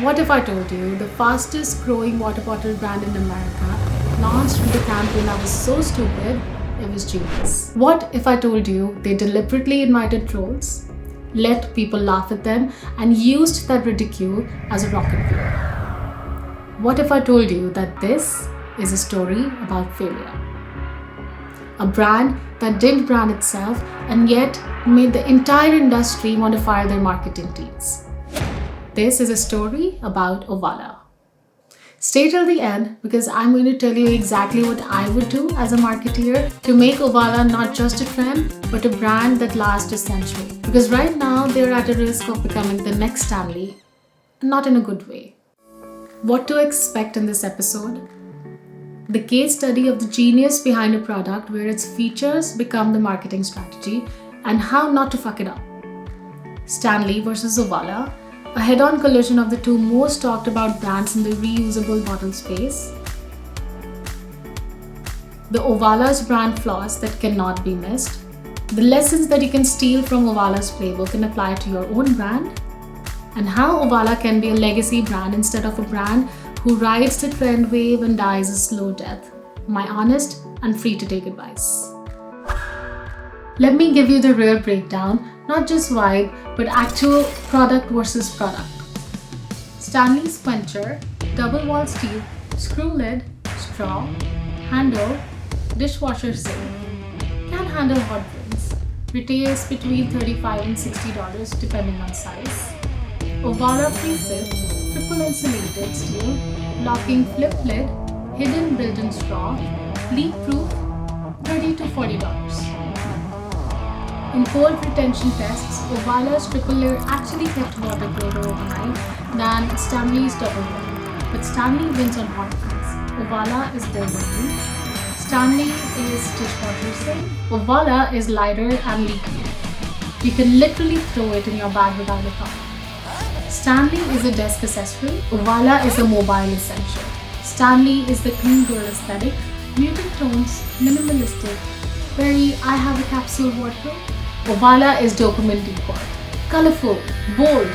What if I told you the fastest growing water bottle brand in America launched with a campaign that was so stupid, it was genius? What if I told you they deliberately invited trolls, let people laugh at them, and used that ridicule as a rocket fuel? What if I told you that this is a story about failure? A brand that didn't brand itself and yet made the entire industry want to fire their marketing teams. This is a story about Owala. Stay till the end because I'm going to tell you exactly what I would do as a marketeer to make Owala not just a trend, but a brand that lasts a century. Because right now, they're at a risk of becoming the next Stanley, not in a good way. What to expect in this episode? The case study of the genius behind a product where its features become the marketing strategy and how not to fuck it up. Stanley versus Owala, a head-on collision of the two most talked about brands in the reusable bottle space. The Owala's brand flaws that cannot be missed. The lessons that you can steal from Owala's playbook and apply to your own brand. And how Owala can be a legacy brand instead of a brand who rides the trend wave and dies a slow death. My honest and free to take advice. Let me give you the real breakdown, not just vibe, but actual product versus product. Stanley's quencher, double wall steel, screw lid, straw, handle, dishwasher safe. Can handle hot drinks. Retails between $35 and $60 depending on size. Owala pre-sip, triple insulated steel, locking flip lid, hidden built-in straw, leak-proof, $30 to $40. In cold retention tests, Owala's triple layer actually kept water colder overnight than Stanley's double layer. But Stanley wins on hot things. Owala is building. Stanley is dishwasher safe. Owala is lighter and leaky. You can literally throw it in your bag without a thought. Stanley is a desk accessory. Owala is a mobile essential. Stanley is the clean girl aesthetic, muted tones, minimalistic, very I have a capsule wardrobe. Owala is dopamine decode. Colorful, bold,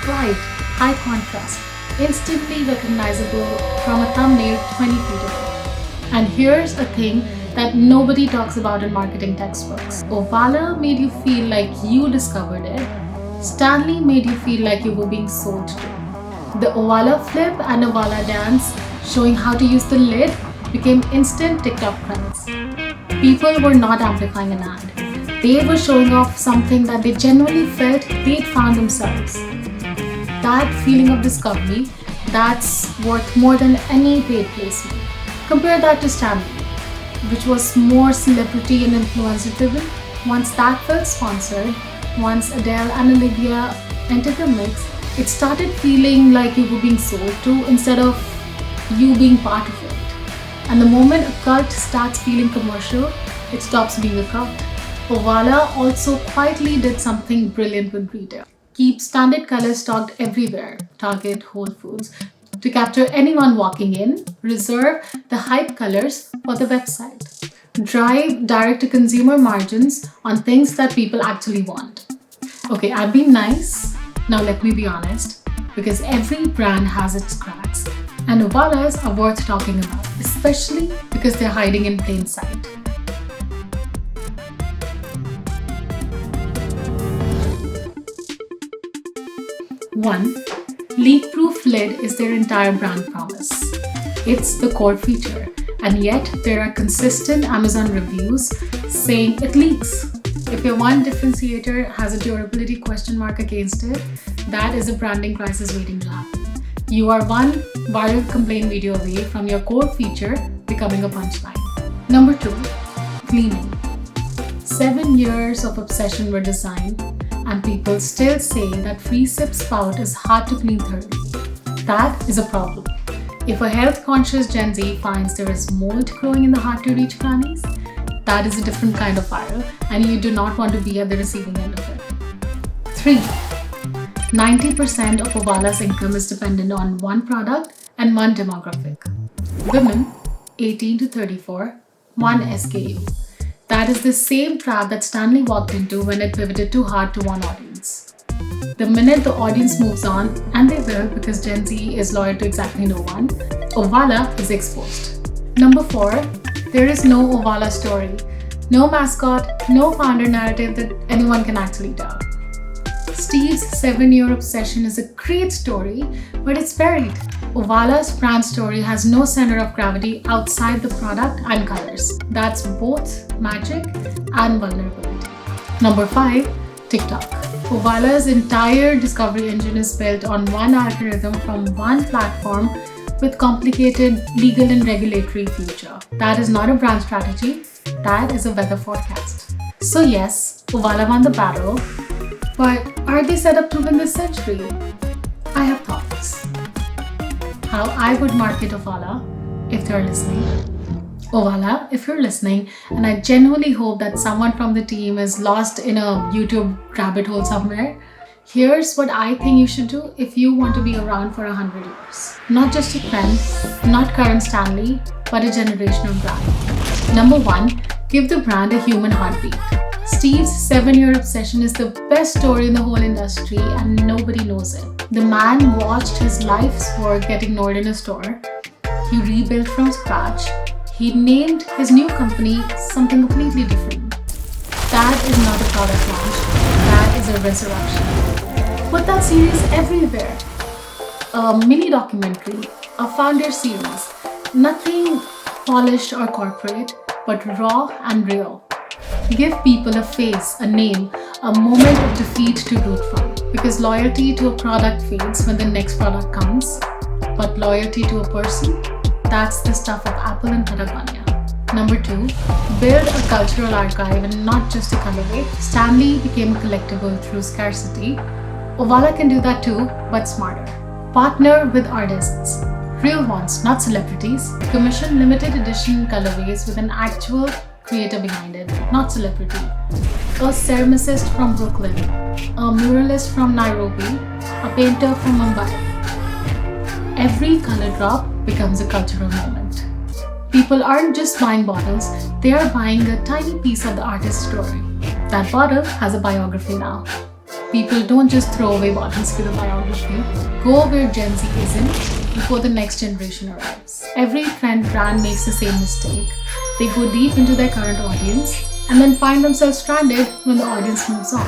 bright, high contrast, instantly recognizable from a thumbnail 20 feet away. And here's a thing that nobody talks about in marketing textbooks. Owala made you feel like you discovered it. Stanley made you feel like you were being sold to. The Owala flip and Owala dance showing how to use the lid became instant TikTok trends. People were not amplifying an ad. They were showing off something that they genuinely felt they'd found themselves. That feeling of discovery, that's worth more than any paid placement. Compare that to Stanley, which was more celebrity and influencer driven. Once that felt sponsored, once Adele and Olivia entered the mix, it started feeling like you were being sold to instead of you being part of it. And the moment a cult starts feeling commercial, it stops being a cult. Owala also quietly did something brilliant with retail. Keep standard colors stocked everywhere, Target, Whole Foods, to capture anyone walking in. Reserve the hype colors for the website. Drive direct-to-consumer margins on things that people actually want. Okay, I've been nice. Now let me be honest, because every brand has its cracks, and Owala's are worth talking about, especially because they're hiding in plain sight. 1. Leak-proof lid is their entire brand promise. It's the core feature, and yet there are consistent Amazon reviews saying it leaks. If your one differentiator has a durability question mark against it, that is a branding crisis waiting to happen. You are one viral complaint video away from your core feature becoming a punchline. Number 2. Cleaning. 7 years of obsession with design, and people still say that free sip spout is hard to clean thoroughly. That is a problem. If a health-conscious Gen Z finds there is mold growing in the hard-to-reach crannies, that is a different kind of viral, and you do not want to be at the receiving end of it. 3. 90% of Owala's income is dependent on one product and one demographic. Women, 18 to 34, one SKU. That is the same trap that Stanley walked into when it pivoted too hard to one audience. The minute the audience moves on, and they will because Gen Z is loyal to exactly no one, Owala is exposed. Number 4, there is no Owala story. No mascot, no founder narrative that anyone can actually tell. Steve's 7-year obsession is a great story, but it's buried. Owala's brand story has no center of gravity outside the product and colors. That's both magic and vulnerability. Number 5, TikTok. Owala's entire discovery engine is built on one algorithm from one platform with complicated legal and regulatory future. That is not a brand strategy, that is a weather forecast. So yes, Owala won the battle, but are they set up to win this century? I have thoughts. How I would market Owala if they're listening. Owala, if you're listening, and I genuinely hope that someone from the team is lost in a YouTube rabbit hole somewhere, here's what I think you should do if you want to be around for 100 years. Not just a trend, not current Stanley, but a generational brand. Number 1, give the brand a human heartbeat. Steve's 7-year obsession is the best story in the whole industry and nobody knows it. The man watched his life's work get ignored in a store. He rebuilt from scratch. He named his new company something completely different. That is not a product launch. That is a resurrection. Put that series everywhere. A mini documentary, a founder series. Nothing polished or corporate, but raw and real. Give people a face, a name, a moment of defeat to root from. Because loyalty to a product fades when the next product comes, but loyalty to a person, that's the stuff of Apple and Patagonia. Number 2, build a cultural archive and not just a colorway. Stanley became a collectible through scarcity. Owala can do that too, but smarter. Partner with artists. Real ones, not celebrities. Commission limited edition colorways with an actual creator behind it, not celebrity. A ceramicist from Brooklyn, a muralist from Nairobi, a painter from Mumbai. Every color drop becomes a cultural moment. People aren't just buying bottles, they are buying a tiny piece of the artist's story. That bottle has a biography now. People don't just throw away bottles with a biography. Go where Gen Z isn't before the next generation arrives. Every trend brand makes the same mistake. They go deep into their current audience and then find themselves stranded when the audience moves on.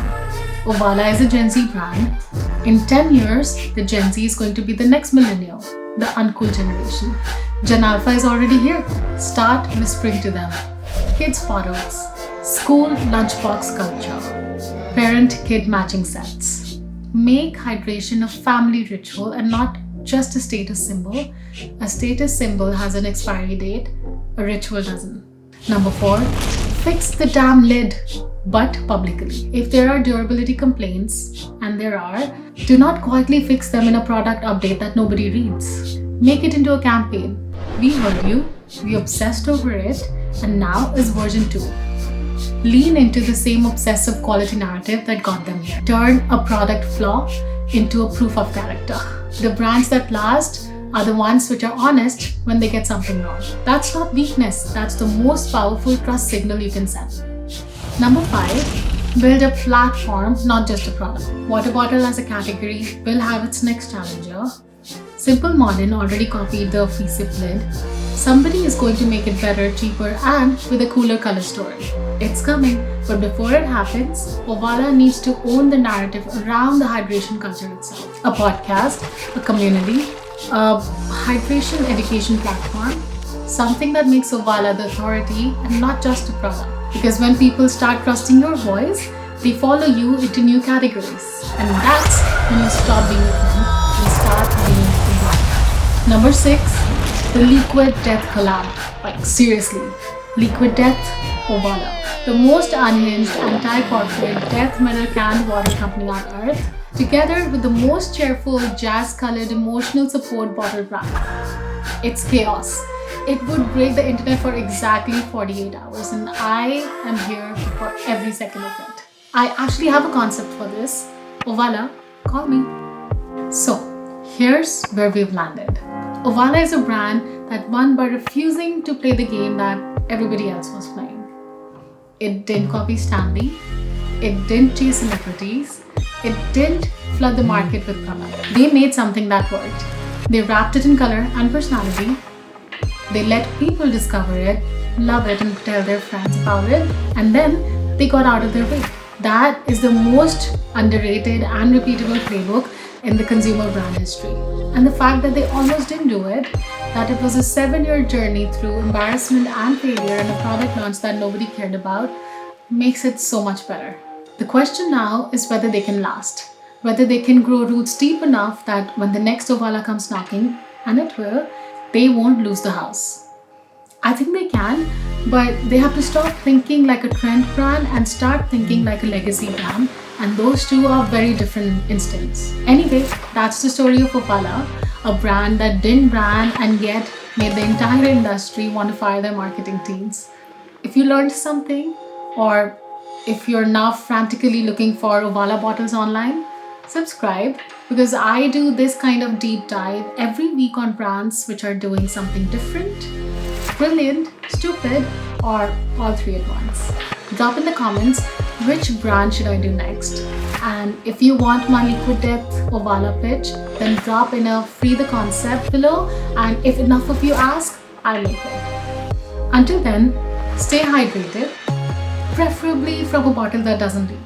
Owala is a Gen Z brand. In 10 years, the Gen Z is going to be the next millennial, the uncool generation. Gen Alpha is already here. Start whispering to them. Kids photos, school lunchbox culture, parent-kid matching sets. Make hydration a family ritual and not just a status symbol. A status symbol has an expiry date, a ritual doesn't. Number 4, fix the damn lid, but publicly. If there are durability complaints, and there are, do not quietly fix them in a product update that nobody reads. Make it into a campaign. We heard you, we obsessed over it, and now is version 2. Lean into the same obsessive quality narrative that got them here. Turn a product flaw into a proof of character. The brands that last are the ones which are honest when they get something wrong. That's not weakness, that's the most powerful trust signal you can send. Number 5, build a platform, not just a product. Water bottle as a category will have its next challenger. Simple Modern already copied the FreeSip lid. Somebody is going to make it better, cheaper, and with a cooler color story. It's coming, but before it happens, Owala needs to own the narrative around the hydration culture itself. A podcast, a community, a hydration education platform, something that makes Owala the authority and not just a product. Because when people start trusting your voice, they follow you into new categories. And that's when you stop being a friend and start being a brand. Number 6, the Liquid Death collab. Like seriously, Liquid Death, Owala. The most unhinged, anti-corporate death metal canned water company on earth, together with the most cheerful, jazz-colored, emotional support bottle brand. It's chaos. It would break the internet for exactly 48 hours, and I am here for every second of it. I actually have a concept for this. Owala, call me. So, here's where we've landed. Owala is a brand that won by refusing to play the game that everybody else was playing. It didn't copy Stanley. It didn't chase celebrities. It didn't flood the market with product. They made something that worked. They wrapped it in color and personality. They let people discover it, love it, and tell their friends about it, and then they got out of their way. That is the most underrated and repeatable playbook in the consumer brand history. And the fact that they almost didn't do it, that it was a 7-year journey through embarrassment and failure and a product launch that nobody cared about, makes it so much better. The question now is whether they can last, whether they can grow roots deep enough that when the next Owala comes knocking, and it will, they won't lose the house. I think they can, but they have to stop thinking like a trend brand and start thinking like a legacy brand, and those two are very different instincts. Anyway, that's the story of Owala, a brand that didn't brand and yet made the entire industry want to fire their marketing teams. If you learned something, or if you're now frantically looking for Owala bottles online, subscribe, because I do this kind of deep dive every week on brands which are doing something different, brilliant, stupid, or all three at once. Drop in the comments which brand should I do next. And if you want my liquid death Owala pitch, then drop in a free the concept below, and if enough of you ask, I'll make it. Until then, stay hydrated, preferably from a bottle that doesn't leak.